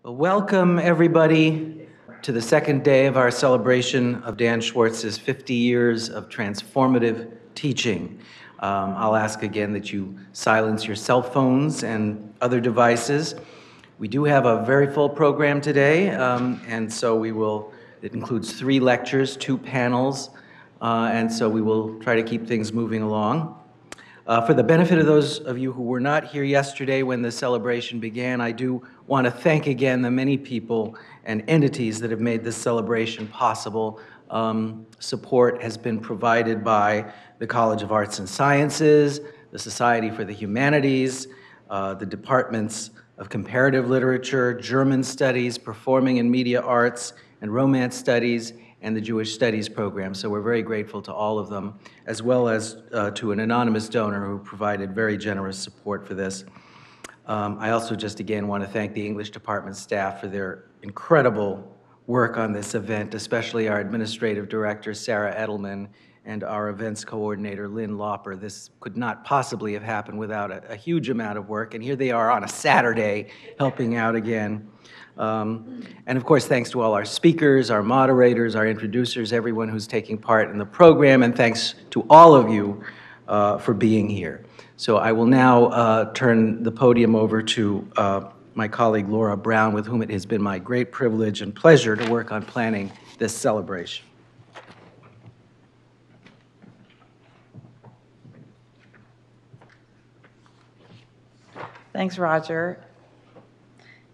Well, welcome, everybody, to the second day of our celebration of Dan Schwartz's 50 years of transformative teaching. I'll ask again that you silence your cell phones and other devices. We do have a very full program today, and so it includes 3 lectures, 2 panels, and so we will try to keep things moving along. For the benefit of those of you who were not here yesterday when the celebration began, I do want to thank again the many people and entities that have made this celebration possible. Support has been provided by the College of Arts and Sciences, the Society for the Humanities, the Departments of Comparative Literature, German Studies, Performing and Media Arts, and Romance Studies, and the Jewish Studies program. So we're very grateful to all of them, as well as to an anonymous donor who provided very generous support for this. I also just again want to thank the English department staff for their incredible work on this event, especially our administrative director, Sarah Edelman, and our events coordinator, Lynn Lauper. This could not possibly have happened without a huge amount of work, and here they are on a Saturday helping out again. And of course, thanks to all our speakers, our moderators, our introducers, everyone who's taking part in the program, and thanks to all of you for being here. So I will now turn the podium over to my colleague Laura Brown, with whom it has been my great privilege and pleasure to work on planning this celebration. Thanks, Roger.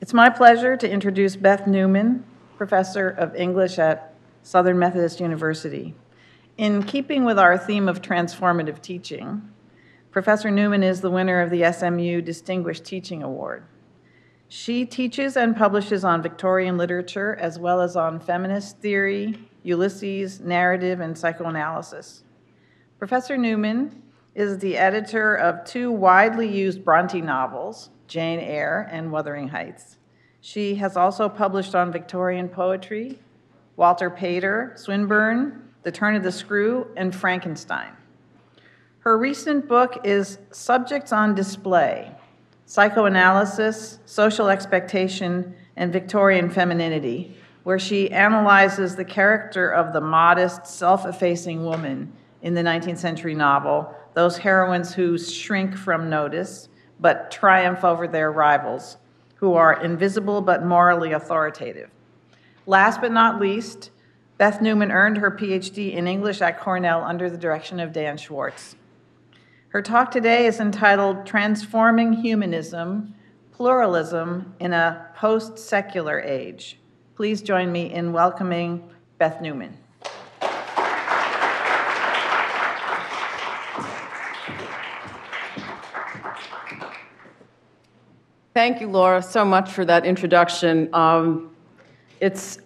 It's my pleasure to introduce Beth Newman, Professor of English at Southern Methodist University. In keeping with our theme of transformative teaching, Professor Newman is the winner of the SMU Distinguished Teaching Award. She teaches and publishes on Victorian literature as well as on feminist theory, Ulysses, narrative, and psychoanalysis. Professor Newman is the editor of 2 widely used Bronte novels, Jane Eyre and Wuthering Heights. She has also published on Victorian poetry, Walter Pater, Swinburne, The Turn of the Screw, and Frankenstein. Her recent book is Subjects on Display: Psychoanalysis, Social Expectation, and Victorian Femininity, where she analyzes the character of the modest, self-effacing woman in the 19th century novel, those heroines who shrink from notice but triumph over their rivals, who are invisible but morally authoritative. Last but not least, Beth Newman earned her PhD in English at Cornell under the direction of Dan Schwarz. Her talk today is entitled Transforming Humanism, Pluralism in a Post-Secular Age. Please join me in welcoming Beth Newman. Thank you, Laura, so much for that introduction. It's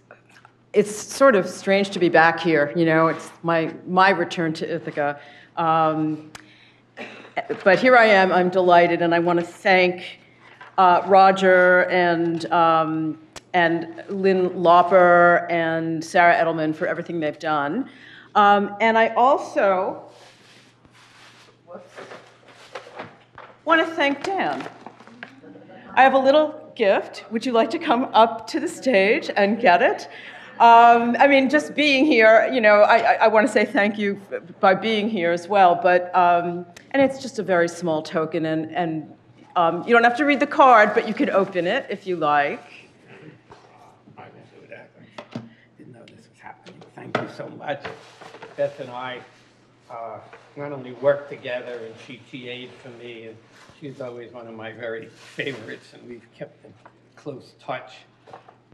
sort of strange to be back here. You know, it's my return to Ithaca. But here I am. I'm delighted, and I want to thank Roger and Lynn Lauper and Sarah Edelman for everything they've done. And I also want to thank Dan. I have a little gift. Would you like to come up to the stage and get it? I mean, just being here, you know, I want to say thank you by being here as well, but, and it's just a very small token, and you don't have to read the card, but you could open it if you like. I didn't do that. I didn't know this was happening. Thank you so much. Beth and I not only worked together, and she TA'd for me, and she's always one of my very favorites, and we've kept in close touch.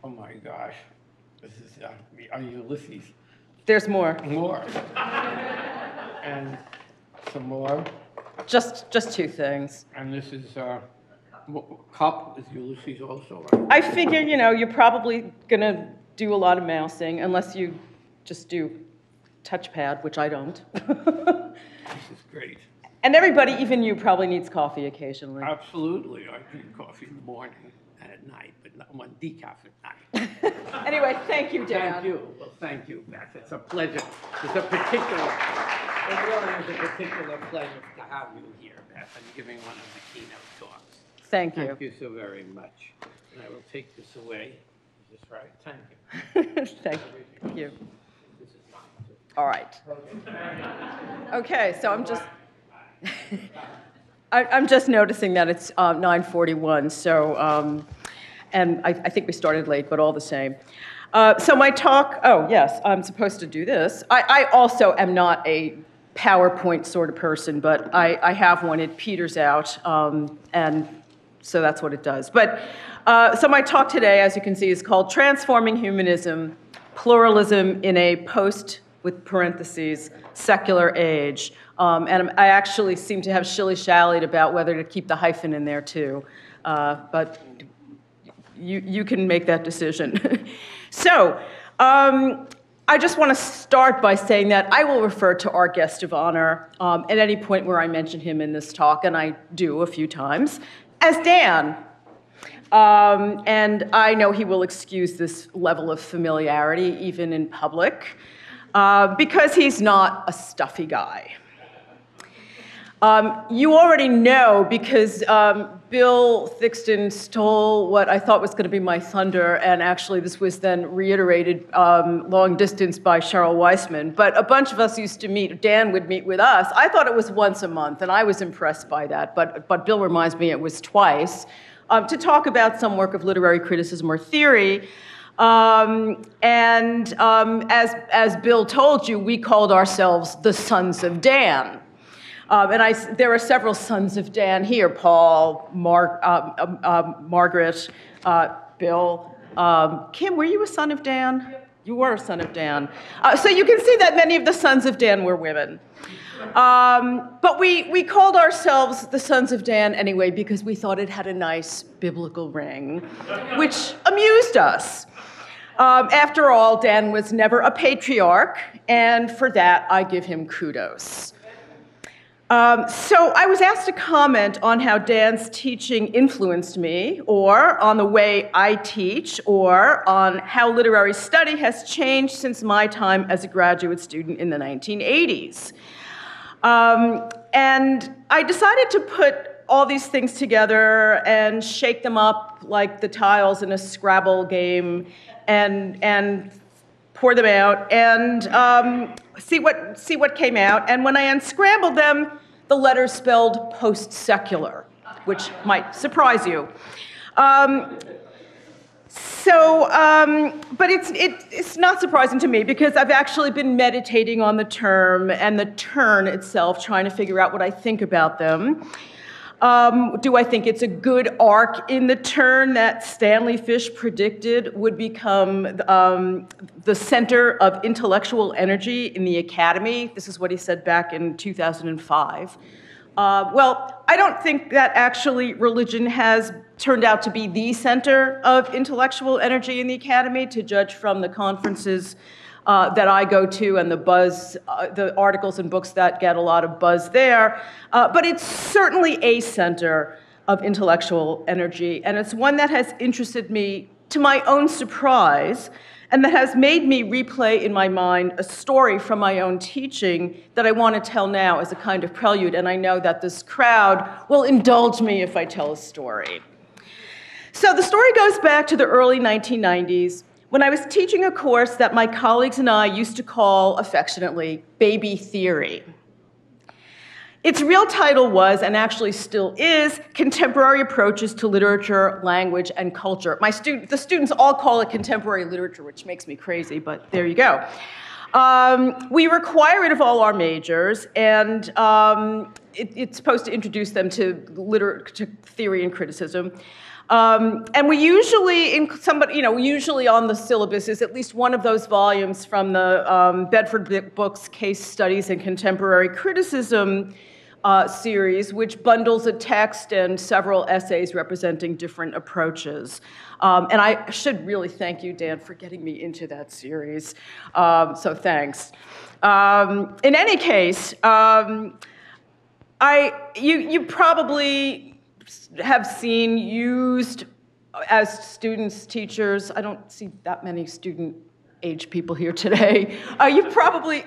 Oh my gosh. This is our Ulysses. There's more. More. And some more. Just 2 things. And this is cup is Ulysses also, right? I figure, you know, you're probably going to do a lot of mousing, unless you just do touchpad, which I don't. This is great. And everybody, even you, probably needs coffee occasionally. Absolutely. I drink coffee in the morning and at night, but not one decaf at night. Anyway, thank you, Dan. Thank you. Well, thank you, Beth. It's a pleasure. It really is a particular pleasure to have you here, Beth, and giving one of the keynote talks. Thank you. Thank you so very much. And I will take this away. Is this right? Thank you. Thank you. This is mine. All right. Okay, so I'm just noticing that it's 9:41, so, and I think we started late, but all the same. So my talk, oh, yes, I'm supposed to do this. I also am not a PowerPoint sort of person, but I have one. It peters out, and so that's what it does. But so my talk today, as you can see, is called Transforming Humanism, Pluralism in a Post, with parentheses, Secular Age. And I actually seem to have shilly-shallied about whether to keep the hyphen in there, too. But you can make that decision. So, I just want to start by saying that I will refer to our guest of honor at any point where I mention him in this talk, and I do a few times, as Dan. And I know he will excuse this level of familiarity, even in public, because he's not a stuffy guy. You already know because Bill Thixton stole what I thought was going to be my thunder, and actually this was then reiterated long distance by Cheryl Weissman. But a bunch of us used to meet, Dan would meet with us. I thought it was once a month, and I was impressed by that, but Bill reminds me it was twice, to talk about some work of literary criticism or theory. As Bill told you, we called ourselves the Sons of Dan. There are several sons of Dan here: Paul, Margaret, Bill. Kim, were you a son of Dan? You were a son of Dan. So you can see that many of the sons of Dan were women. But we called ourselves the Sons of Dan anyway because we thought it had a nice biblical ring, which amused us. After all, Dan was never a patriarch, and for that I give him kudos. So I was asked to comment on how Dan's teaching influenced me, or on the way I teach, or on how literary study has changed since my time as a graduate student in the 1980s. And I decided to put all these things together and shake them up like the tiles in a Scrabble game and pour them out and see what came out. And when I unscrambled them, the letters spelled Postsecular, which might surprise you. But it's not surprising to me because I've actually been meditating on the term and the turn itself, trying to figure out what I think about them. Do I think it's a good arc in the turn that Stanley Fish predicted would become the center of intellectual energy in the academy? This is what he said back in 2005. Well, I don't think that actually religion has turned out to be the center of intellectual energy in the academy, to judge from the conferences that I go to and the buzz, the articles and books that get a lot of buzz there. But it's certainly a center of intellectual energy, and it's one that has interested me to my own surprise, and that has made me replay in my mind a story from my own teaching that I want to tell now as a kind of prelude, and I know that this crowd will indulge me if I tell a story. So the story goes back to the early 1990s, when I was teaching a course that my colleagues and I used to call, affectionately, Baby Theory. Its real title was, and actually still is, Contemporary Approaches to Literature, Language, and Culture. The students all call it contemporary literature, which makes me crazy, but there you go. We require it of all our majors, and it's supposed to introduce them to theory and criticism. And we usually, usually on the syllabus is at least one of those volumes from the Bedford Books Case Studies in Contemporary Criticism series, which bundles a text and several essays representing different approaches. And I should really thank you, Dan, for getting me into that series. So thanks. In any case, you probably have seen used as students, teachers. I don't see that many student-age people here today. You've probably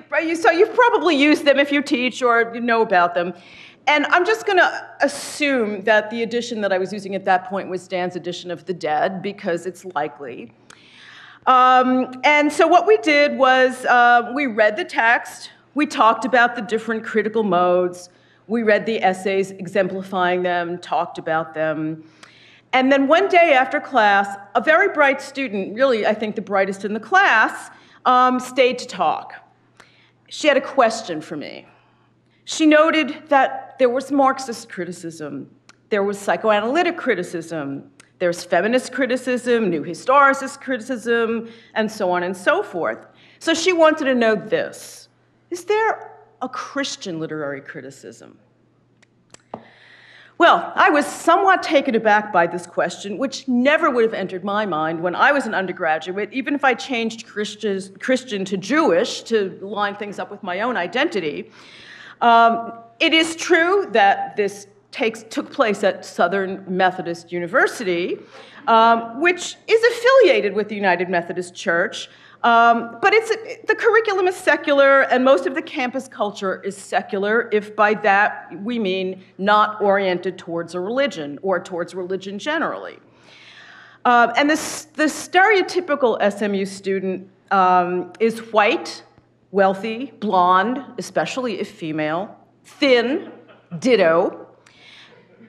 used them if you teach or you know about them. And I'm just going to assume that the edition that I was using at that point was Dan's edition of The Dead, because it's likely. And so what we did was we read the text, we talked about the different critical modes, we read the essays exemplifying them, talked about them. And then one day after class, a very bright student, really I think the brightest in the class, stayed to talk. She had a question for me. She noted that there was Marxist criticism, there was psychoanalytic criticism, there's feminist criticism, new historicist criticism, and so on and so forth. So she wanted to know this: is there a Christian literary criticism? Well, I was somewhat taken aback by this question, which never would have entered my mind when I was an undergraduate, even if I changed Christian to Jewish to line things up with my own identity. It is true that this took place at Southern Methodist University, which is affiliated with the United Methodist Church, but the curriculum is secular, and most of the campus culture is secular, if by that we mean not oriented towards a religion or towards religion generally. And the stereotypical SMU student is white, wealthy, blonde, especially if female, thin, ditto,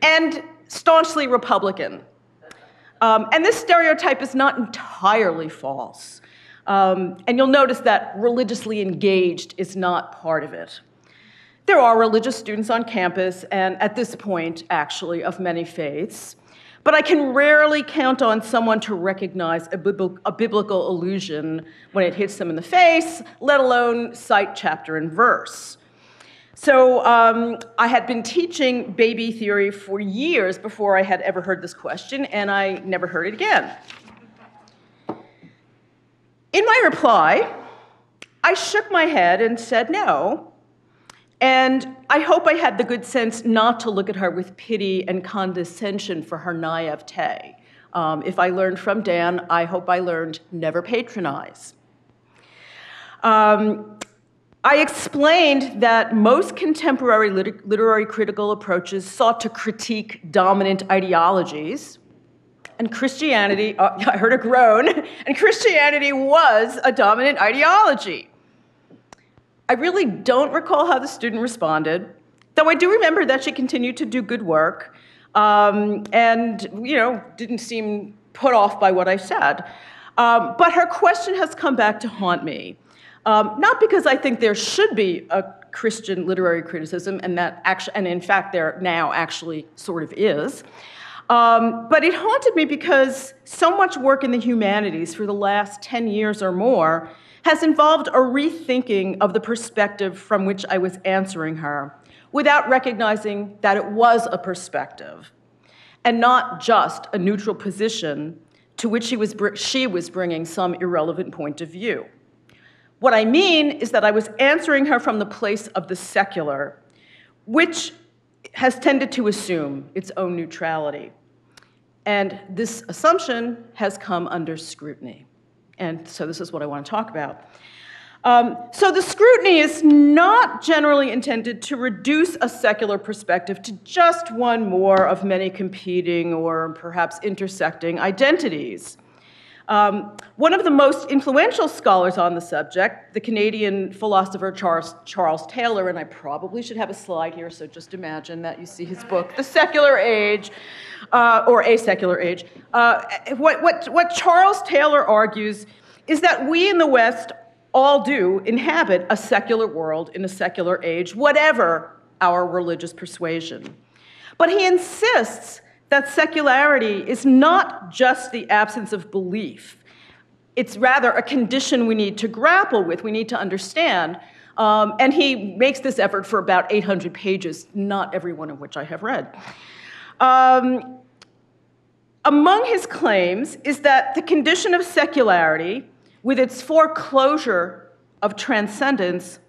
and staunchly Republican. And this stereotype is not entirely false. And you'll notice that religiously engaged is not part of it. There are religious students on campus, and at this point, actually, of many faiths. But I can rarely count on someone to recognize a biblical allusion when it hits them in the face, let alone cite chapter and verse. So I had been teaching baby theory for years before I had ever heard this question, and I never heard it again. In my reply, I shook my head and said no, and I hope I had the good sense not to look at her with pity and condescension for her naivete. If I learned from Dan, I hope I learned never patronize. I explained that most contemporary literary critical approaches sought to critique dominant ideologies, and Christianity, I heard a groan, and Christianity was a dominant ideology. I really don't recall how the student responded, though I do remember that she continued to do good work, and didn't seem put off by what I said. But her question has come back to haunt me. Not because I think there should be a Christian literary criticism, and in fact there now actually sort of is, but it haunted me because so much work in the humanities for the last 10 years or more has involved a rethinking of the perspective from which I was answering her, without recognizing that it was a perspective, and not just a neutral position to which she was bringing some irrelevant point of view. What I mean is that I was answering her from the place of the secular, which has tended to assume its own neutrality. And this assumption has come under scrutiny. And so this is what I want to talk about. So the scrutiny is not generally intended to reduce a secular perspective to just one more of many competing or perhaps intersecting identities. One of the most influential scholars on the subject, the Canadian philosopher Charles Taylor, and I probably should have a slide here, so just imagine that you see his book, The Secular Age, or A Secular Age. What Charles Taylor argues is that we in the West all do inhabit a secular world in a secular age, whatever our religious persuasion. But he insists that secularity is not just the absence of belief. It's rather a condition we need to grapple with, we need to understand. And he makes this effort for about 800 pages, not every one of which I have read. Among his claims is that the condition of secularity, with its foreclosure of transcendence,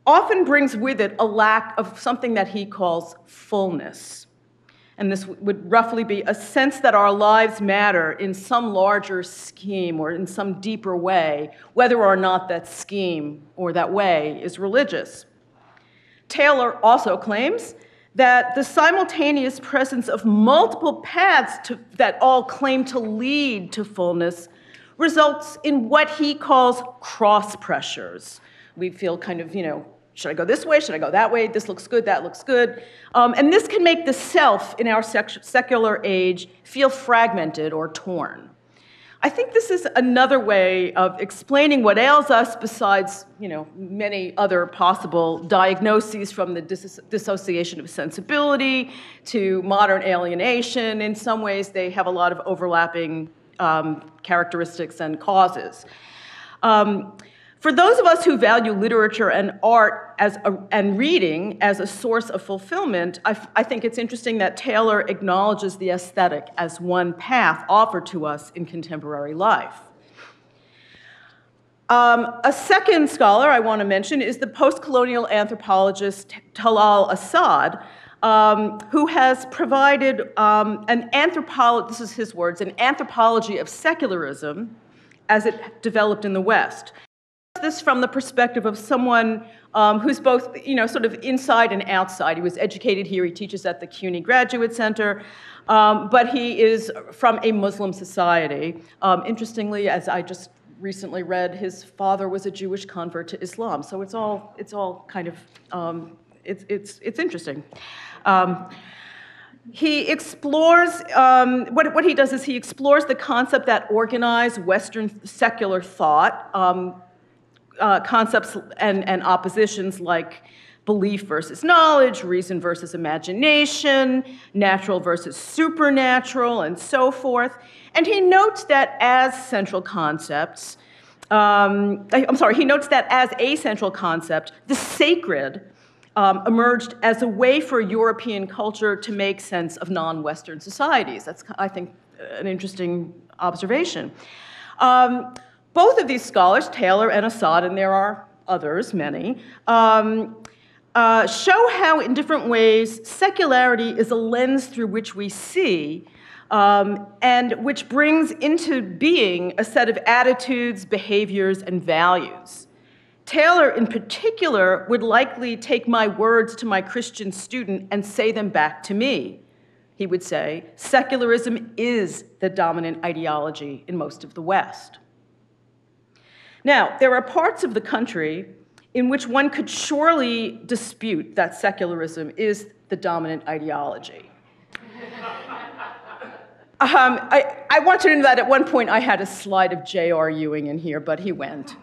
often brings with it a lack of something that he calls fullness. And this would roughly be a sense that our lives matter in some larger scheme or in some deeper way, whether or not that scheme or that way is religious. Taylor also claims that the simultaneous presence of multiple paths that all claim to lead to fullness results in what he calls cross pressures. We feel kind of, should I go this way? Should I go that way? This looks good, that looks good. And this can make the self in our secular age feel fragmented or torn. I think this is another way of explaining what ails us besides, many other possible diagnoses, from the dissociation of sensibility to modern alienation. In some ways, they have a lot of overlapping characteristics and causes. For those of us who value literature and art and reading as a source of fulfillment, I think it's interesting that Taylor acknowledges the aesthetic as one path offered to us in contemporary life. A second scholar I want to mention is the post-colonial anthropologist Talal Asad, who has provided this is his words, an anthropology of secularism as it developed in the West. This from the perspective of someone who's both, sort of inside and outside. He was educated here. He teaches at the CUNY Graduate Center, but he is from a Muslim society. Interestingly, as I just recently read, his father was a Jewish convert to Islam. So it's all kind of it's interesting. He explores, what he does is he explores the concept that organized Western secular thought, concepts and oppositions like belief versus knowledge, reason versus imagination, natural versus supernatural, and so forth. And he notes that as central concepts, he notes that as a central concept, the sacred emerged as a way for European culture to make sense of non-Western societies. That's, I think, an interesting observation. Both of these scholars, Taylor and Asad, and there are others, many, show how in different ways secularity is a lens through which we see and which brings into being a set of attitudes, behaviors, and values. Taylor, in particular, would likely take my words to my Christian student and say them back to me. He would say, secularism is the dominant ideology in most of the West. Now, there are parts of the country in which one could surely dispute that secularism is the dominant ideology. I want you to know that at one point I had a slide of J.R. Ewing in here, but he went.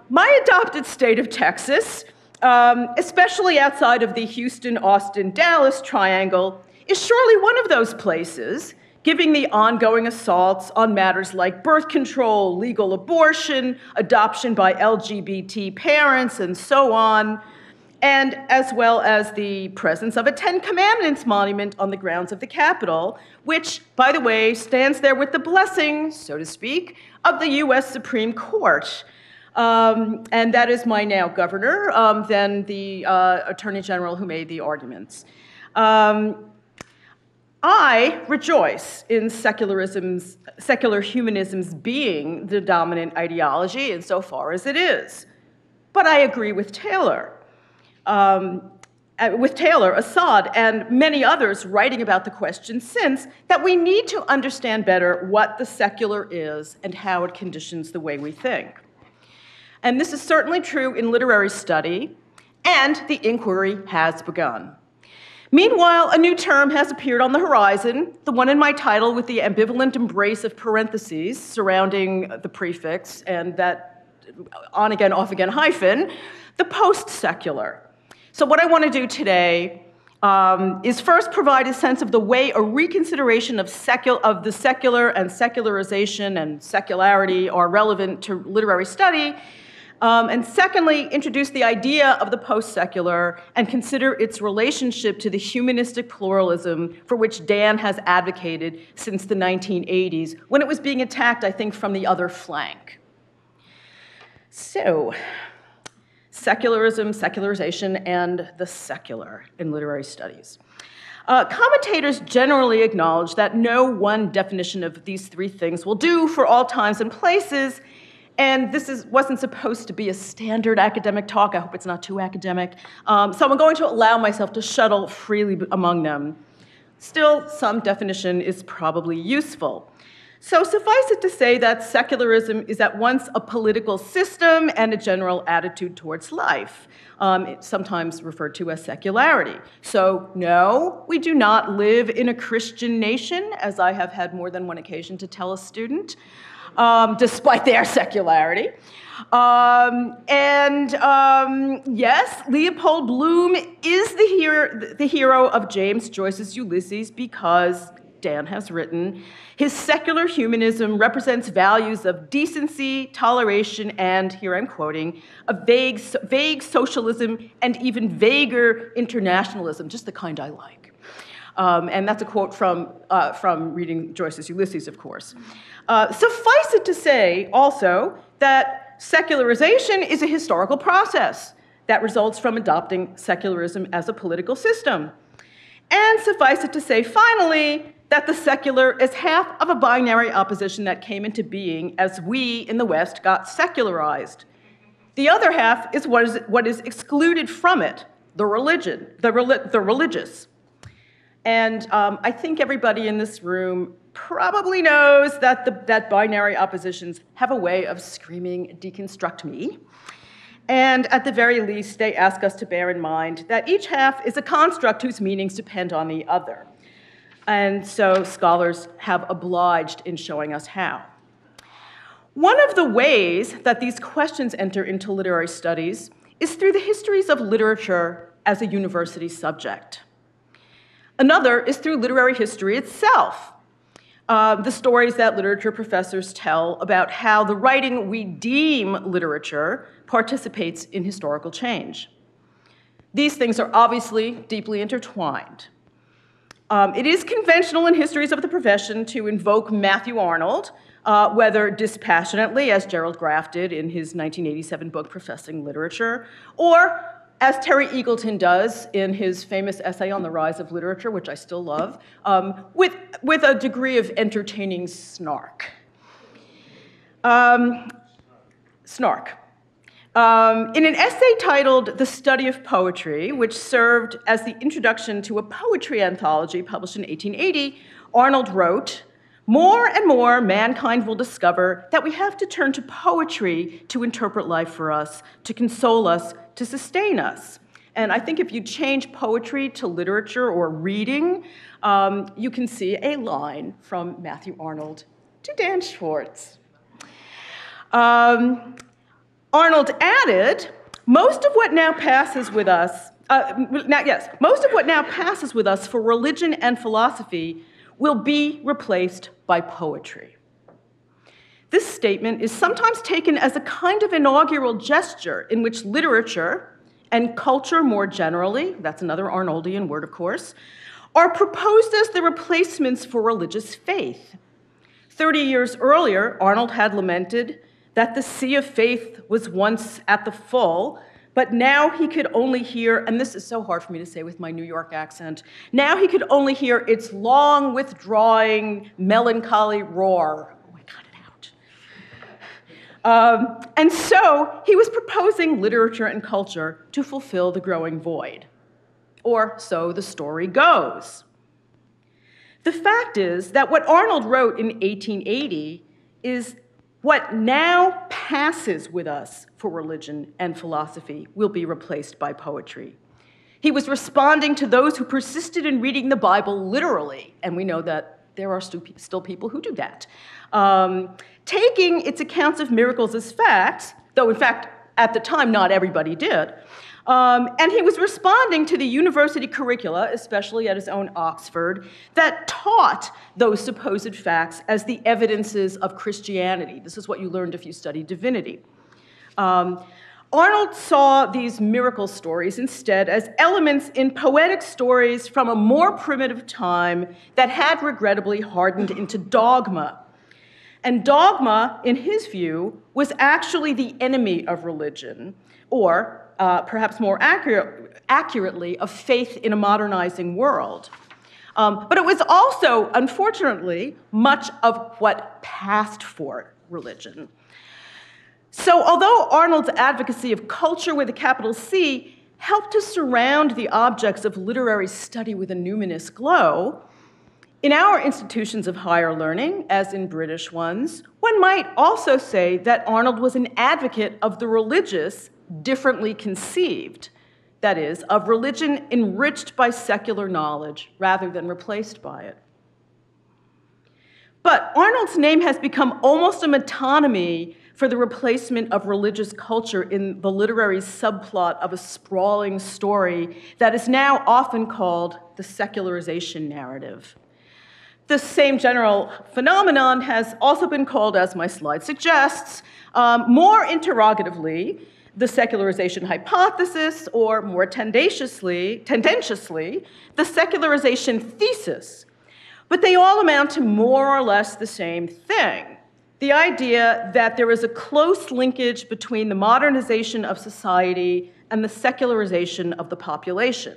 My adopted state of Texas, especially outside of the Houston, Austin, Dallas triangle, is surely one of those places, giving the ongoing assaults on matters like birth control, legal abortion, adoption by LGBT parents, and so on, and as well as the presence of a Ten Commandments monument on the grounds of the Capitol, which, by the way, stands there with the blessing, so to speak, of the U.S. Supreme Court. And that is my now governor, then the Attorney General who made the arguments. I rejoice in secular humanism's being the dominant ideology insofar as it is. But I agree with Taylor. Asad, and many others writing about the question since, that we need to understand better what the secular is and how it conditions the way we think. And this is certainly true in literary study, and the inquiry has begun. Meanwhile, a new term has appeared on the horizon, the one in my title with the ambivalent embrace of parentheses surrounding the prefix and that on-again, off-again hyphen, the post-secular. So what I want to do today is first provide a sense of the way a reconsideration of the secular and secularization and secularity are relevant to literary study, and secondly, introduce the idea of the post-secular and consider its relationship to the humanistic pluralism for which Dan has advocated since the 1980s, when it was being attacked, I think, from the other flank. So, secularism, secularization, and the secular in literary studies. Commentators generally acknowledge that no one definition of these three things will do for all times and places, And this wasn't supposed to be a standard academic talk. I hope it's not too academic. So I'm going to allow myself to shuttle freely among them. Still, some definition is probably useful. So suffice it to say that secularism is at once a political system and a general attitude towards life. It's sometimes referred to as secularity. So no, we do not live in a Christian nation, as I have had more than one occasion to tell a student, despite their secularity. Yes, Leopold Bloom is the hero of James Joyce's Ulysses because, Dan has written, his secular humanism represents values of decency, toleration, and, here I'm quoting, a vague socialism and even vaguer internationalism, just the kind I like. And that's a quote from reading Joyce's Ulysses, of course. Suffice it to say, also, that secularization is a historical process that results from adopting secularism as a political system. And suffice it to say, finally, that the secular is half of a binary opposition that came into being as we in the West got secularized. The other half is what is excluded from it, the religion, the religious. And I think everybody in this room probably knows that that binary oppositions have a way of screaming, deconstruct me. And at the very least, they ask us to bear in mind that each half is a construct whose meanings depend on the other. And so scholars have obliged in showing us how. One of the ways that these questions enter into literary studies is through the histories of literature as a university subject. Another is through literary history itself. The stories that literature professors tell about how the writing we deem literature participates in historical change. These things are obviously deeply intertwined. It is conventional in histories of the profession to invoke Matthew Arnold, whether dispassionately, as Gerald Graff did in his 1987 book, Professing Literature, or as Terry Eagleton does in his famous essay on the rise of literature, which I still love, with a degree of entertaining snark. In an essay titled The Study of Poetry, which served as the introduction to a poetry anthology published in 1880, Arnold wrote, "More and more, mankind will discover that we have to turn to poetry to interpret life for us, to console us, to sustain us." And I think if you change poetry to literature or reading, you can see a line from Matthew Arnold to Dan Schwarz. Arnold added, most of what now passes with us for religion and philosophy will be replaced by poetry. This statement is sometimes taken as a kind of inaugural gesture in which literature and culture more generally, that's another Arnoldian word, of course, are proposed as the replacements for religious faith. 30 years earlier, Arnold had lamented that the sea of faith was once at the full, but now he could only hear, and this is so hard for me to say with my New York accent, now he could only hear its long, withdrawing, melancholy roar. Oh, I got it out. And so he was proposing literature and culture to fulfill the growing void. Or so the story goes. The fact is that what Arnold wrote in 1880 is what now passes with us for religion and philosophy will be replaced by poetry. He was responding to those who persisted in reading the Bible literally, and we know that there are still people who do that. Taking its accounts of miracles as facts, though in fact at the time not everybody did, and he was responding to the university curricula, especially at his own Oxford, that taught those supposed facts as the evidences of Christianity. This is what you learned if you studied divinity. Arnold saw these miracle stories instead as elements in poetic stories from a more primitive time that had regrettably hardened into dogma. And dogma, in his view, was actually the enemy of religion, or perhaps more accurately, of faith in a modernizing world. But it was also, unfortunately, much of what passed for religion. So although Arnold's advocacy of culture with a capital C helped to surround the objects of literary study with a numinous glow, in our institutions of higher learning, as in British ones, one might also say that Arnold was an advocate of the religious differently conceived, that is, of religion enriched by secular knowledge rather than replaced by it. But Arnold's name has become almost a metonymy for the replacement of religious culture in the literary subplot of a sprawling story that is now often called the secularization narrative. The same general phenomenon has also been called, as my slide suggests, more interrogatively, the secularization hypothesis, or more tendentiously, the secularization thesis. But they all amount to more or less the same thing: the idea that there is a close linkage between the modernization of society and the secularization of the population.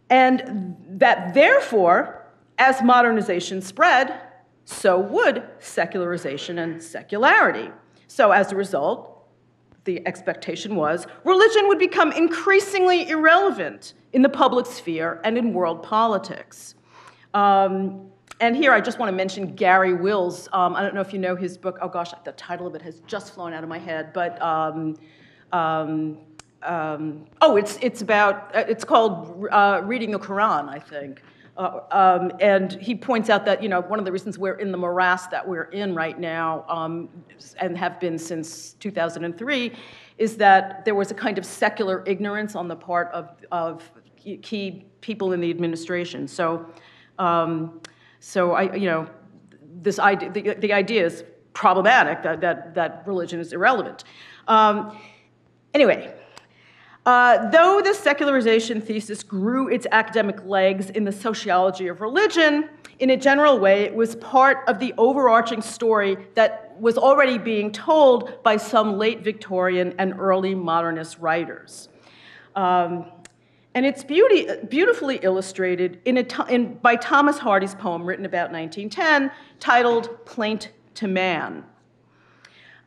And that therefore, as modernization spread, so would secularization and secularity. So as a result, the expectation was religion would become increasingly irrelevant in the public sphere and in world politics. And here I just want to mention Gary Will's, I don't know if you know his book, oh gosh, the title of it has just flown out of my head, but it's called Reading the Quran, I think. And he points out that, one of the reasons we're in the morass that we're in right now, and have been since 2003, is that there was a kind of secular ignorance on the part of key people in the administration. This idea, the idea is problematic that religion is irrelevant. Anyway. Though the secularization thesis grew its academic legs in the sociology of religion, in a general way, it was part of the overarching story that was already being told by some late Victorian and early modernist writers. And it's beautifully illustrated by Thomas Hardy's poem written about 1910, titled Plaint to Man.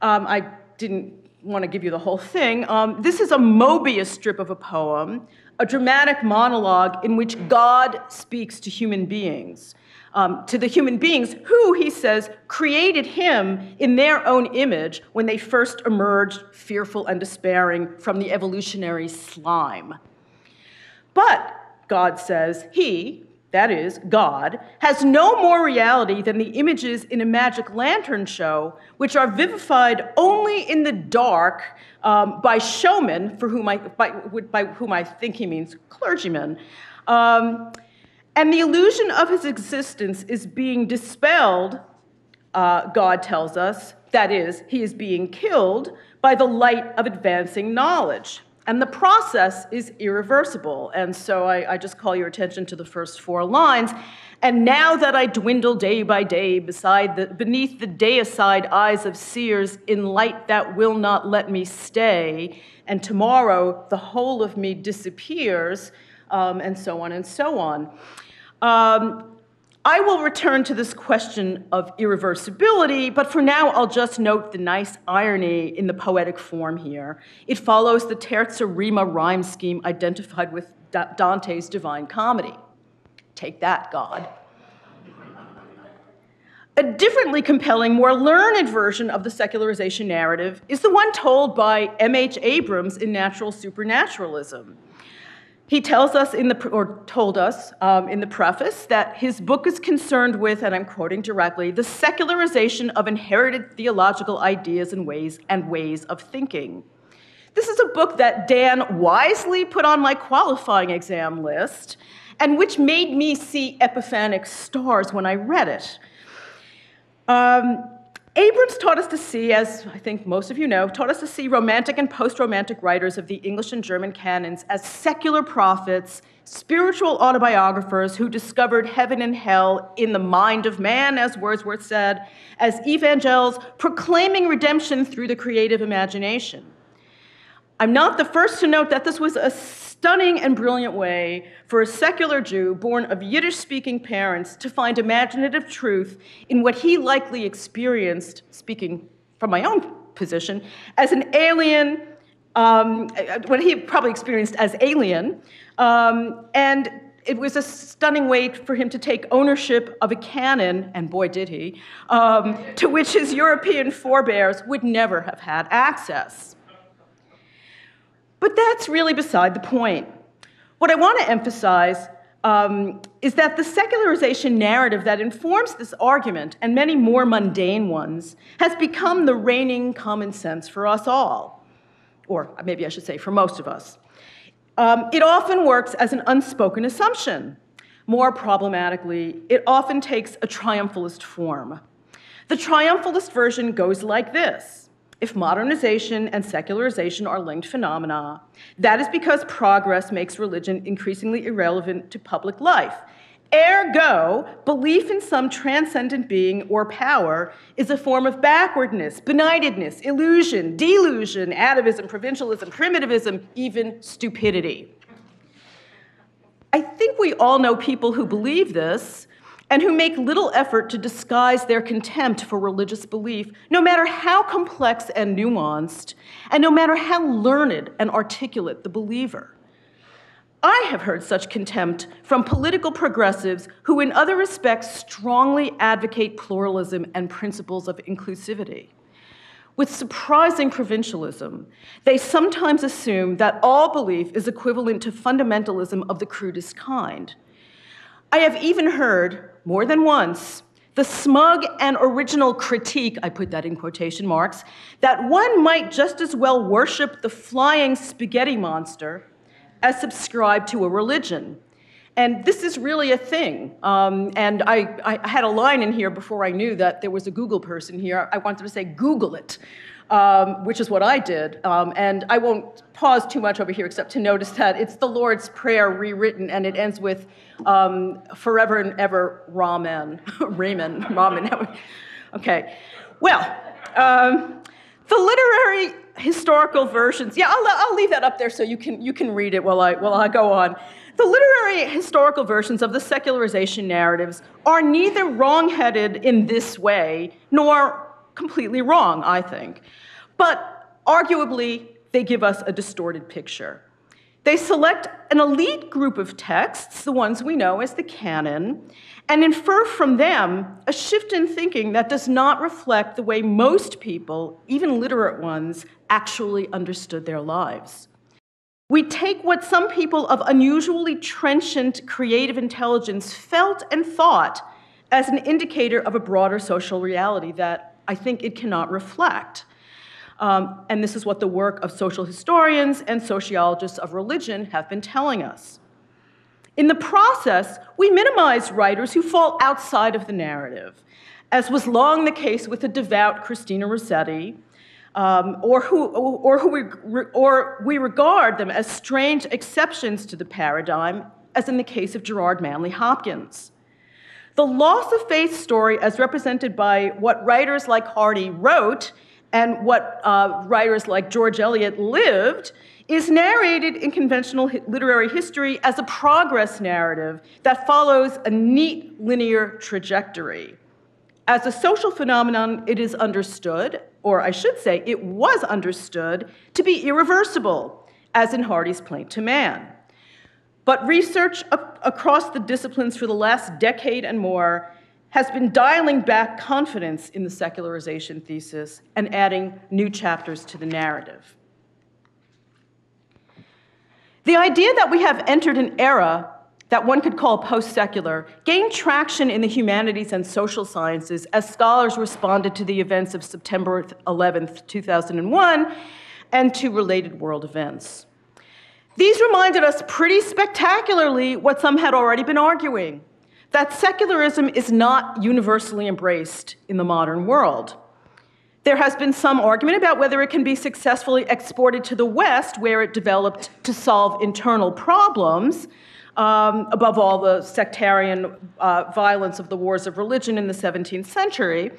I didn't want to give you the whole thing. This is a Mobius strip of a poem, a dramatic monologue in which God speaks to human beings, to the human beings who, he says, created him in their own image when they first emerged fearful and despairing from the evolutionary slime. But, God says, he, that is, God, has no more reality than the images in a magic lantern show, which are vivified only in the dark by showmen, by whom I think he means clergymen. And the illusion of his existence is being dispelled, God tells us, that is, he is being killed by the light of advancing knowledge. And the process is irreversible. And so I just call your attention to the first 4 lines. And now that I dwindle day by day beneath the deicide eyes of seers in light that will not let me stay, and tomorrow the whole of me disappears, and so on and so on. I will return to this question of irreversibility, but for now I'll just note the nice irony in the poetic form here. It follows the terza rima rhyme scheme identified with Dante's Divine Comedy. Take that, God. A differently compelling, more learned version of the secularization narrative is the one told by M.H. Abrams in Natural Supernaturalism. He tells us told us in the preface that his book is concerned with, and I'm quoting directly, the secularization of inherited theological ideas and ways of thinking. This is a book that Dan wisely put on my qualifying exam list, and which made me see epiphanic stars when I read it. Abrams taught us to see, as I think most of you know, taught us to see romantic and post-romantic writers of the English and German canons as secular prophets, spiritual autobiographers who discovered heaven and hell in the mind of man, as Wordsworth said, as evangels proclaiming redemption through the creative imagination. I'm not the first to note that this was a stunning and brilliant way for a secular Jew born of Yiddish-speaking parents to find imaginative truth in what he likely experienced, speaking from my own position, as an alien, what he probably experienced as alien, and it was a stunning way for him to take ownership of a canon, and boy did he, to which his European forebears would never have had access. But that's really beside the point. What I want to emphasize is that the secularization narrative that informs this argument, and many more mundane ones, has become the reigning common sense for us all, or maybe I should say for most of us. It often works as an unspoken assumption. More problematically, it often takes a triumphalist form. The triumphalist version goes like this. If modernization and secularization are linked phenomena, that is because progress makes religion increasingly irrelevant to public life. Ergo, belief in some transcendent being or power is a form of backwardness, benightedness, illusion, delusion, atavism, provincialism, primitivism, even stupidity. I think we all know people who believe this and who make little effort to disguise their contempt for religious belief, no matter how complex and nuanced, and no matter how learned and articulate the believer. I have heard such contempt from political progressives who in other respects strongly advocate pluralism and principles of inclusivity. With surprising provincialism, they sometimes assume that all belief is equivalent to fundamentalism of the crudest kind. I have even heard, more than once, the smug and original critique, I put that in quotation marks, that one might just as well worship the flying spaghetti monster as subscribe to a religion. And this is really a thing. And I had a line in here before I knew that there was a Google person here. I wanted to say, Google it, which is what I did. And I won't pause too much over here except to notice that it's the Lord's Prayer rewritten, and it ends with forever and ever, Ramen. Ramen. Okay. Well, the literary historical versions, yeah, I'll leave that up there so you can read it while I go on. The literary historical versions of the secularization narratives are neither wrong-headed in this way nor completely wrong, I think. But arguably, they give us a distorted picture. They select an elite group of texts, the ones we know as the canon, and infer from them a shift in thinking that does not reflect the way most people, even literate ones, actually understood their lives. We take what some people of unusually trenchant creative intelligence felt and thought as an indicator of a broader social reality that I think it cannot reflect. And this is what the work of social historians and sociologists of religion have been telling us. In the process, we minimize writers who fall outside of the narrative, as was long the case with the devout Christina Rossetti, or we regard them as strange exceptions to the paradigm, as in the case of Gerard Manley Hopkins. The loss of faith story, as represented by what writers like Hardy wrote and what writers like George Eliot lived, is narrated in conventional literary history as a progress narrative that follows a neat linear trajectory. As a social phenomenon, it is understood, or I should say, it was understood to be irreversible, as in Hardy's Plaint to Man. But research across the disciplines for the last decade and more has been dialing back confidence in the secularization thesis and adding new chapters to the narrative. The idea that we have entered an era that one could call post-secular gained traction in the humanities and social sciences as scholars responded to the events of September 11th, 2001, and to related world events. These reminded us pretty spectacularly what some had already been arguing, that secularism is not universally embraced in the modern world. There has been some argument about whether it can be successfully exported to the West, where it developed to solve internal problems, above all the sectarian violence of the wars of religion in the 17th century,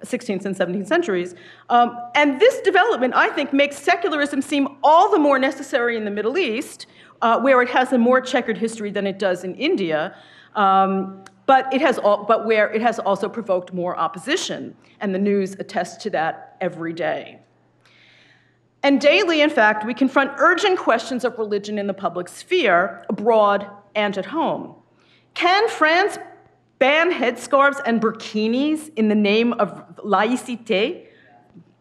16th and 17th centuries. And this development, I think, makes secularism seem all the more necessary in the Middle East, where it has a more checkered history than it does in India, but where it has also provoked more opposition, and the news attests to that every day. And daily, in fact, we confront urgent questions of religion in the public sphere, abroad and at home. Can France ban headscarves and burkinis in the name of laïcité,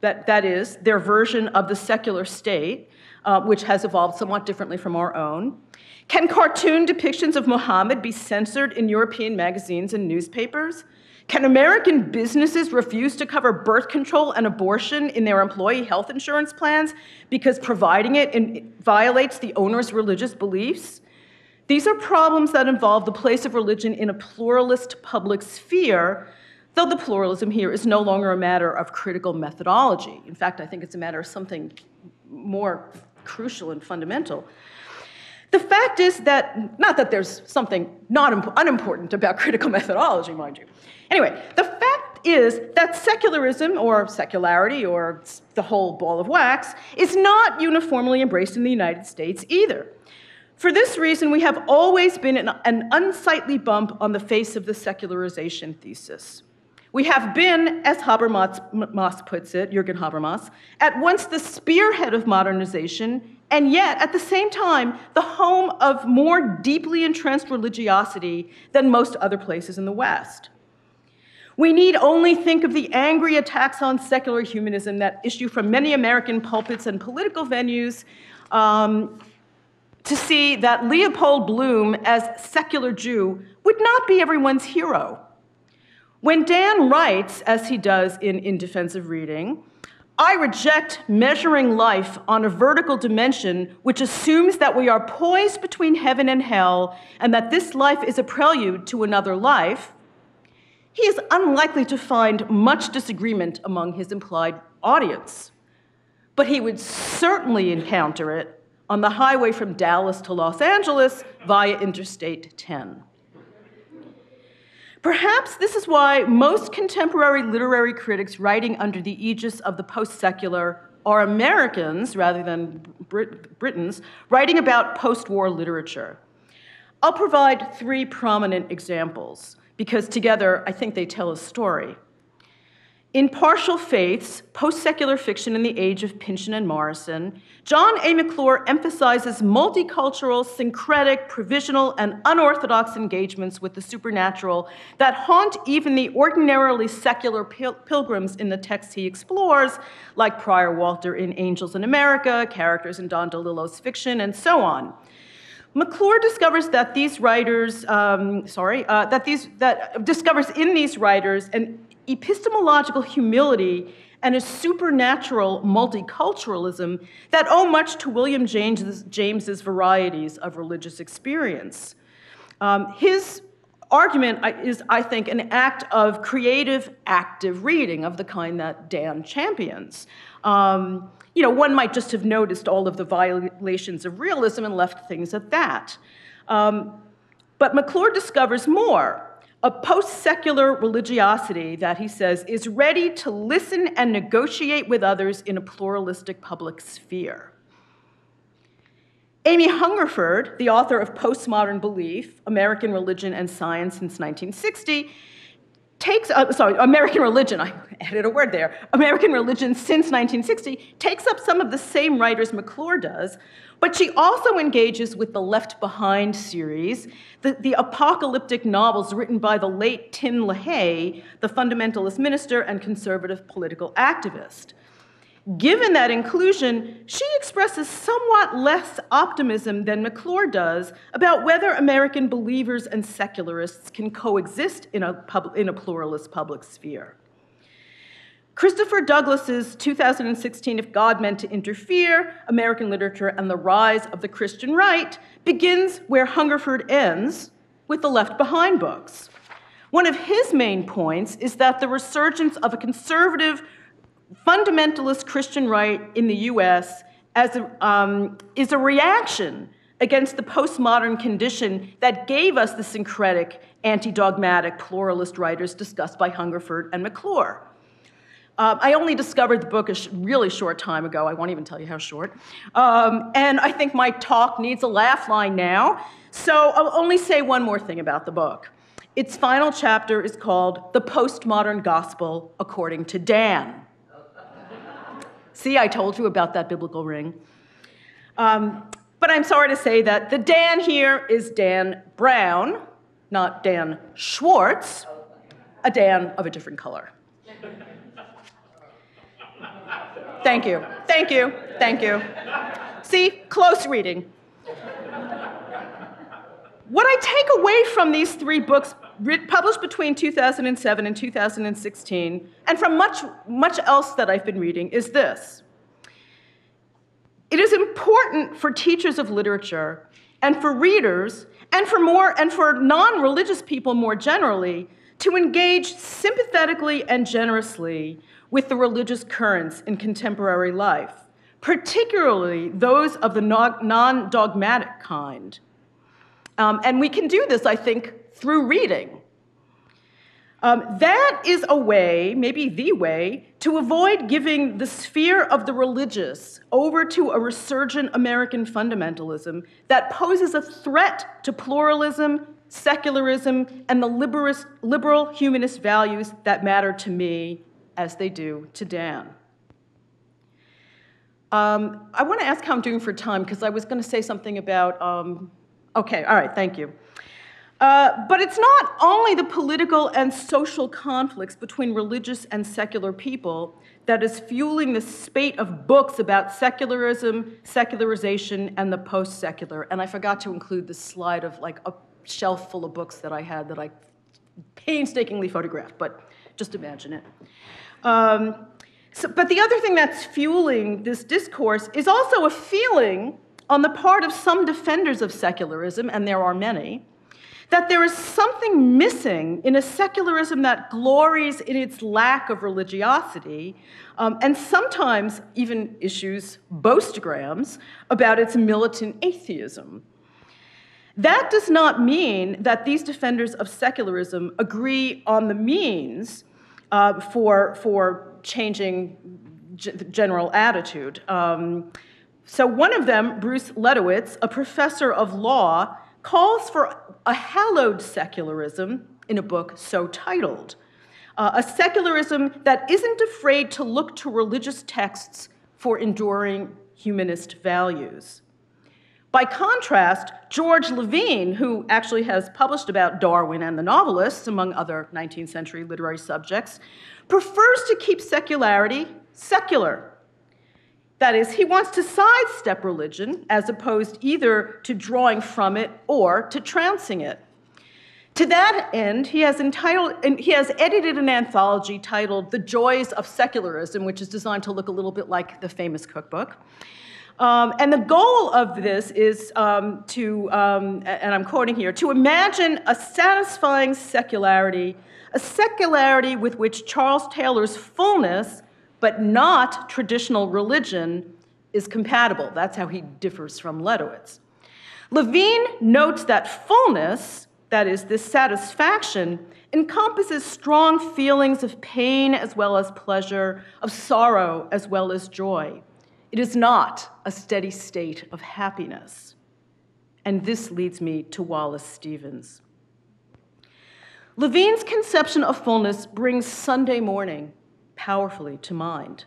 that is, their version of the secular state, which has evolved somewhat differently from our own? Can cartoon depictions of Muhammad be censored in European magazines and newspapers? Can American businesses refuse to cover birth control and abortion in their employee health insurance plans because providing it violates the owner's religious beliefs? These are problems that involve the place of religion in a pluralist public sphere, though the pluralism here is no longer a matter of critical methodology. In fact, I think it's a matter of something more crucial and fundamental. The fact is that, not that there's something unimportant about critical methodology, mind you. Anyway, the fact is that secularism, or secularity, or the whole ball of wax, is not uniformly embraced in the United States either. For this reason, we have always been an unsightly bump on the face of the secularization thesis. We have been, as Habermas puts it, Jürgen Habermas, at once the spearhead of modernization, and yet, at the same time, the home of more deeply entrenched religiosity than most other places in the West. We need only think of the angry attacks on secular humanism that issue from many American pulpits and political venues to see that Leopold Bloom, as secular Jew, would not be everyone's hero. When Dan writes, as he does in Defensive Reading, I reject measuring life on a vertical dimension which assumes that we are poised between heaven and hell and that this life is a prelude to another life, he is unlikely to find much disagreement among his implied audience. But he would certainly encounter it on the highway from Dallas to Los Angeles via Interstate 10. Perhaps this is why most contemporary literary critics writing under the aegis of the Postsecular are Americans rather than Britons writing about post-war literature. I'll provide three prominent examples because together I think they tell a story. In Partial Faiths, Post-Secular Fiction in the Age of Pynchon and Morrison, John A. McClure emphasizes multicultural, syncretic, provisional, and unorthodox engagements with the supernatural that haunt even the ordinarily secular pilgrims in the texts he explores, like Prior Walter in Angels in America, characters in Don DeLillo's fiction, and so on. McClure discovers that these writers, discovers in these writers an epistemological humility and a supernatural multiculturalism that owe much to William James's varieties of religious experience. His argument is, I think, an act of creative, active reading of the kind that Dan champions. One might just have noticed all of the violations of realism and left things at that. But McClure discovers more. A post-secular religiosity that, he says, is ready to listen and negotiate with others in a pluralistic public sphere. Amy Hungerford, the author of Postmodern Belief, American Religion and Science since 1960, American Religion, I added a word there, American Religion since 1960, takes up some of the same writers McClure does, but she also engages with the Left Behind series, the apocalyptic novels written by the late Tim LaHaye, the fundamentalist minister and conservative political activist. Given that inclusion, she expresses somewhat less optimism than McClure does about whether American believers and secularists can coexist in a pluralist public sphere. Christopher Douglas's 2016 If God Meant to Interfere, American Literature and the Rise of the Christian Right begins where Hungerford ends, with the Left Behind books. One of his main points is that the resurgence of a conservative, fundamentalist Christian right in the US is a reaction against the postmodern condition that gave us the syncretic, anti-dogmatic, pluralist writers discussed by Hungerford and McClure. I only discovered the book a really short time ago. I won't even tell you how short. And I think my talk needs a laugh line now. So I'll only say one more thing about the book. Its final chapter is called The Postmodern Gospel According to Dan. See, I told you about that biblical ring. But I'm sorry to say that the Dan here is Dan Brown, not Dan Schwarz, a Dan of a different color. Thank you, thank you, thank you. See, close reading. What I take away from these three books published between 2007 and 2016, and from much else that I've been reading, is this. It is important for teachers of literature and for readers and for non-religious people more generally to engage sympathetically and generously with the religious currents in contemporary life, particularly those of the non-dogmatic kind. And we can do this, I think, through reading. That is a way, maybe the way, to avoid giving the sphere of the religious over to a resurgent American fundamentalism that poses a threat to pluralism, secularism, and the liberal humanist values that matter to me as they do to Dan. I want to ask how I'm doing for time, because I was going to say something about, okay, all right, thank you. But it's not only the political and social conflicts between religious and secular people that is fueling the spate of books about secularism, secularization, and the post-secular. And I forgot to include this slide of like a shelf full of books that I had that I painstakingly photographed, but just imagine it. But the other thing that's fueling this discourse is also a feeling on the part of some defenders of secularism, and there are many, that there is something missing in a secularism that glories in its lack of religiosity, and sometimes even issues boastgrams about its militant atheism. That does not mean that these defenders of secularism agree on the means for changing general attitude. So one of them, Bruce Ledowitz, a professor of law, calls for a hallowed secularism in a book so titled, a secularism that isn't afraid to look to religious texts for enduring humanist values. By contrast, George Levine, who actually has published about Darwin and the novelists, among other 19th century literary subjects, prefers to keep secularity secular. That is, he wants to sidestep religion as opposed either to drawing from it or to trouncing it. To that end, he has edited an anthology titled The Joys of Secularism, which is designed to look a little bit like the famous cookbook. And the goal of this is and I'm quoting here, to imagine a satisfying secularity, a secularity with which Charles Taylor's fullness, but not traditional religion, is compatible. That's how he differs from Ledowitz. Levine notes that fullness, that is, this satisfaction, encompasses strong feelings of pain as well as pleasure, of sorrow as well as joy. It is not a steady state of happiness. And this leads me to Wallace Stevens. Levine's conception of fullness brings Sunday morning powerfully to mind.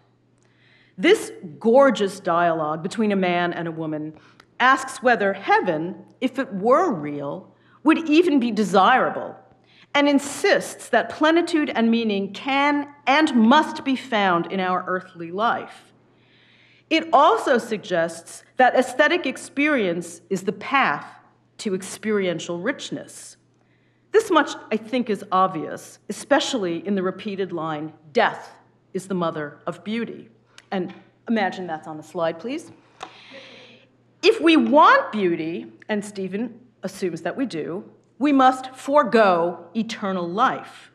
This gorgeous dialogue between a man and a woman asks whether heaven, if it were real, would even be desirable, and insists that plenitude and meaning can and must be found in our earthly life. It also suggests that aesthetic experience is the path to experiential richness. This much, I think, is obvious, especially in the repeated line, "Death is the mother of beauty." And imagine that's on the slide, please. If we want beauty, and Stephen assumes that we do, we must forego eternal life.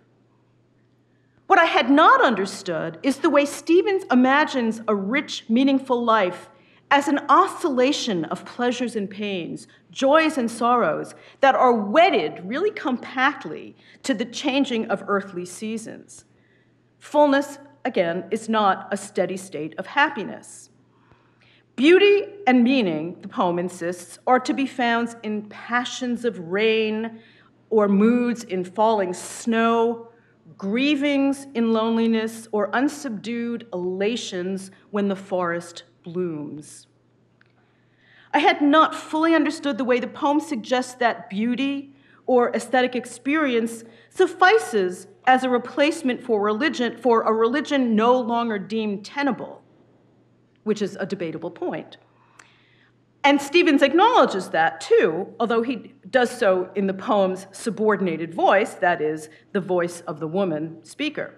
What I had not understood is the way Stevens imagines a rich, meaningful life as an oscillation of pleasures and pains, joys and sorrows that are wedded really compactly to the changing of earthly seasons. Fullness, again, is not a steady state of happiness. Beauty and meaning, the poem insists, are to be found in passions of rain or moods in falling snow grievings in loneliness, or unsubdued elations when the forest blooms. I had not fully understood the way the poem suggests that beauty or aesthetic experience suffices as a replacement for a religion no longer deemed tenable, which is a debatable point. And Stevens acknowledges that too, although he does so in the poem's subordinated voice, that is, the voice of the woman speaker.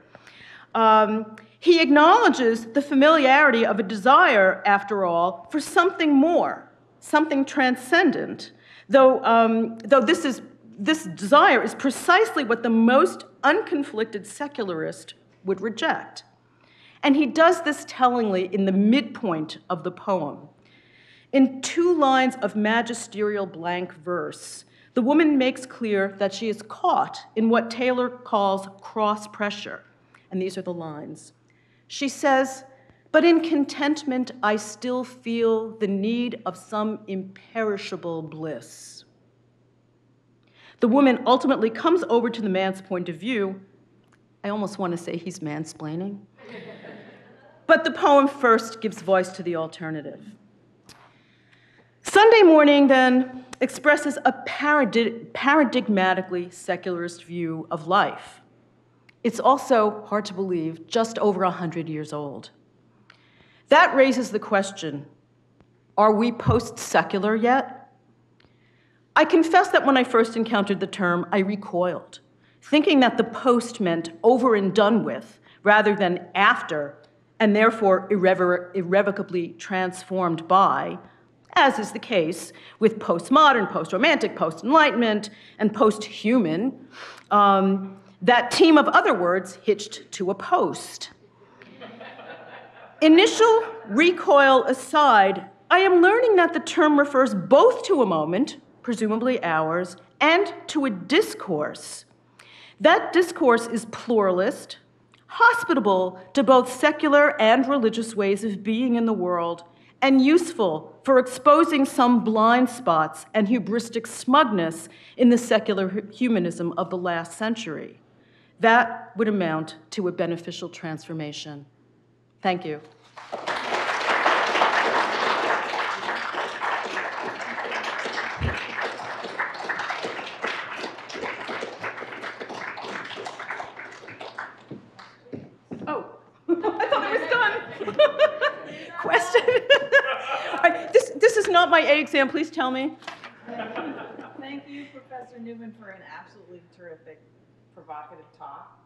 He acknowledges the familiarity of a desire, after all, for something more, something transcendent, though this desire is precisely what the most unconflicted secularist would reject. And he does this tellingly in the midpoint of the poem. In 2 lines of magisterial blank verse, the woman makes clear that she is caught in what Taylor calls cross pressure. And these are the lines. She says, "But in contentment, I still feel the need of some imperishable bliss." The woman ultimately comes over to the man's point of view. I almost want to say he's mansplaining. But the poem first gives voice to the alternative. Sunday morning, then, expresses a paradigmatically secularist view of life. It's also, hard to believe, just over 100 years old. That raises the question, are we post-secular yet? I confess that when I first encountered the term, I recoiled, thinking that the post meant over and done with, rather than after, and therefore irrevocably transformed by, as is the case with postmodern, post-romantic, post-enlightenment, and post-human, that team of other words hitched to a post. Initial recoil aside, I am learning that the term refers both to a moment, presumably ours, and to a discourse. That discourse is pluralist, hospitable to both secular and religious ways of being in the world, and useful for exposing some blind spots and hubristic smugness in the secular humanism of the last century. That would amount to a beneficial transformation. Thank you. Oh, I thought it was done. Question? This is not my A exam, please tell me. Thank you, Professor Newman, for an absolutely terrific, provocative talk.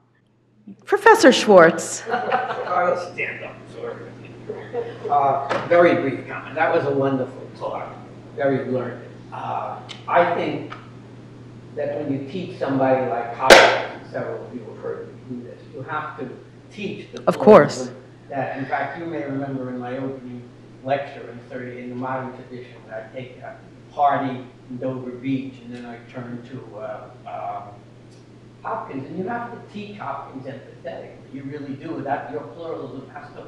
Professor Schwarz. I'll stand up, sorry. Very brief comment. That was a wonderful talk, very learned. I think that when you teach somebody like Howard, several of you have heard me do this, you have to teach the Of course. That, in fact, you may remember in my opening lecture in the modern tradition, that I take a party in Dover Beach, and then I turn to Hopkins, and you have to teach Hopkins empathetically. You really do. That your pluralism has to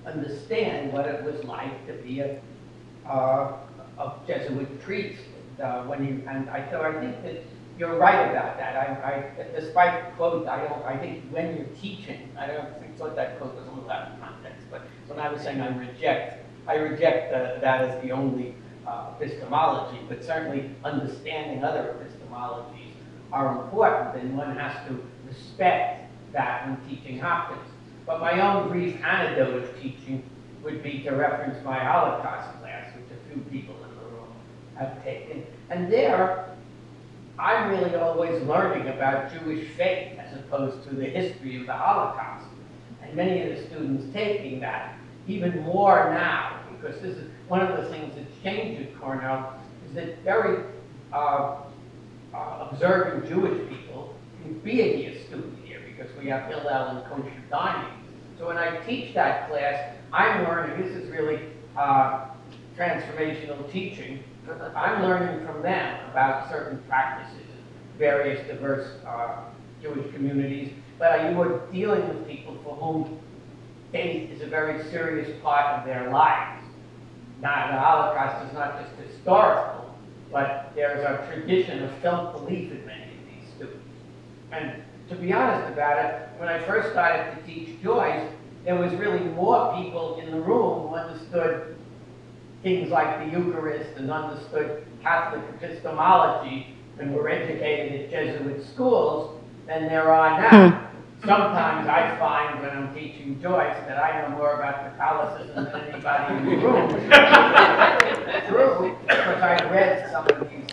understand what it was like to be a Jesuit priest. And I think that you're right about that. Despite the quote, I think when you're teaching, I thought that quote was a little out of context, but when I was saying I reject that as the only epistemology, but certainly understanding other epistemologies are important, and one has to respect that when teaching Hopkins. But my own brief anecdote of teaching would be to reference my Holocaust class, which a few people in the room have taken. And there, I'm really always learning about Jewish faith as opposed to the history of the Holocaust. And many of the students taking that even more now, because this is one of the things that's changed at Cornell, is that very observant Jewish people can be a student here because we have Hillel and kosher dining. So when I teach that class, I'm learning, this is really transformational teaching, I'm learning from them about certain practices in various diverse Jewish communities, but you are dealing with people for whom faith is a very serious part of their lives. Now, the Holocaust is not just historical, but there's a tradition of felt belief in many of these students. And to be honest about it, when I first started to teach Joyce, there was really more people in the room who understood things like the Eucharist and understood Catholic epistemology and were educated at Jesuit schools than there are now. Sometimes I find when I'm teaching Joyce that I know more about Catholicism than anybody in the room. True, because I read some of these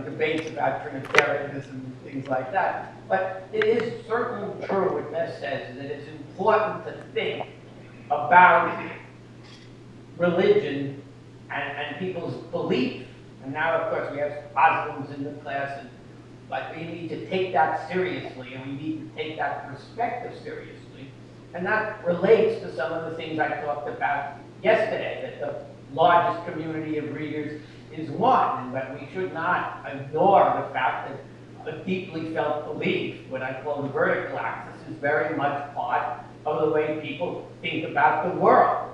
debates about Trinitarianism and things like that. But it is certainly true what Beth says, that it's important to think about religion and people's belief. And now, of course, we have Muslims in the class, but we need to take that seriously, and we need to take that perspective seriously. And that relates to some of the things I talked about yesterday, that the largest community of readers is one, but we should not ignore the fact that a deeply felt belief, what I call the vertical axis, is very much part of the way people think about the world.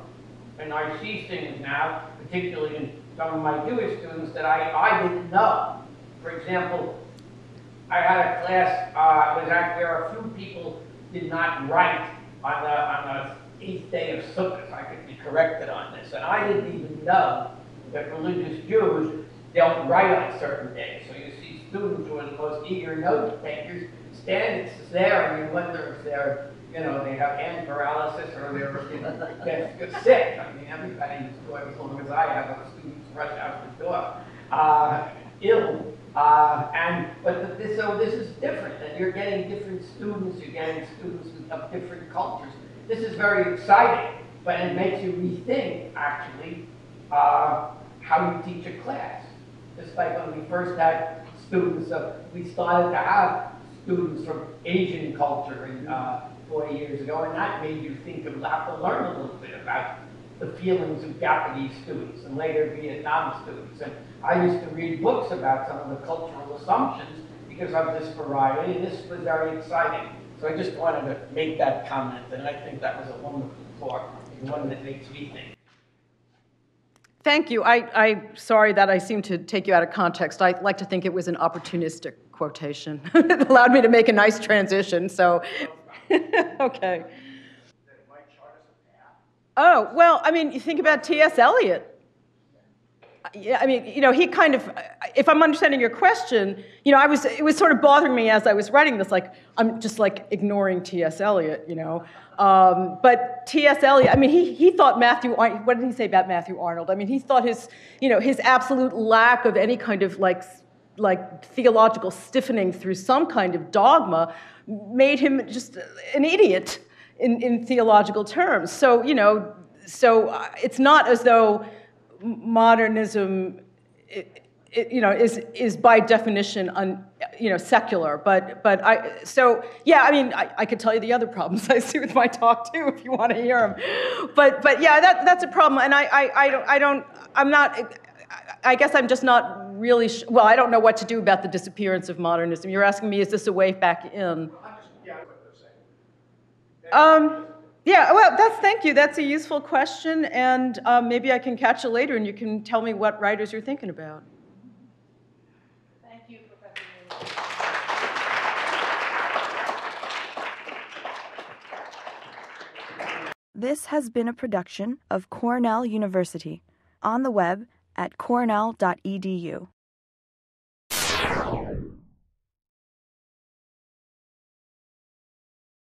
And I see things now, particularly in some of my Jewish students, that I didn't know. For example, I had a class where a few people did not write on the 8th day of Sukkot. I could be corrected on this. And I didn't even know that religious Jews don't write on certain days. So you see students who are the most eager note takers stand there, and you wonder if they have hand paralysis or they're sick. I mean, everybody who's going as long as I have, students rush out the door, ill. So this is different, and you're getting different students, you're getting students of different cultures. This is very exciting, but it makes you rethink, actually, how you teach a class. Just like when we first had students, we started to have students from Asian culture 40 years ago, and that made you think of, have to learn a little bit about the feelings of Japanese students and later Vietnam students. And I used to read books about some of the cultural assumptions because of this variety, and this was very exciting. So I just wanted to make that comment, and I think that was a wonderful talk, and one that makes me think. Thank you. I'm sorry that I seem to take you out of context. I like to think it was an opportunistic quotation. It allowed me to make a nice transition, so, okay. Oh, well, I mean, you think about T.S. Eliot. Yeah, I mean, he kind of, if I'm understanding your question, it was sort of bothering me as I was writing this, like, I'm just like ignoring T.S. Eliot, But T.S. Eliot, I mean, he thought what did he say about Matthew Arnold? I mean, he thought his absolute lack of any kind of like theological stiffening through some kind of dogma made him just an idiot in theological terms. So, it's not as though modernism, is by definition secular. But I could tell you the other problems I see with my talk too, if you want to hear them. But yeah, that's a problem, and I guess I'm just not really. Well, I don't know what to do about the disappearance of modernism. You're asking me, is this a way back in? Yeah, well, thank you. That's a useful question, and maybe I can catch you later, and you can tell me what writers you're thinking about. Thank you, Professor Newman. This has been a production of Cornell University, on the web at cornell.edu.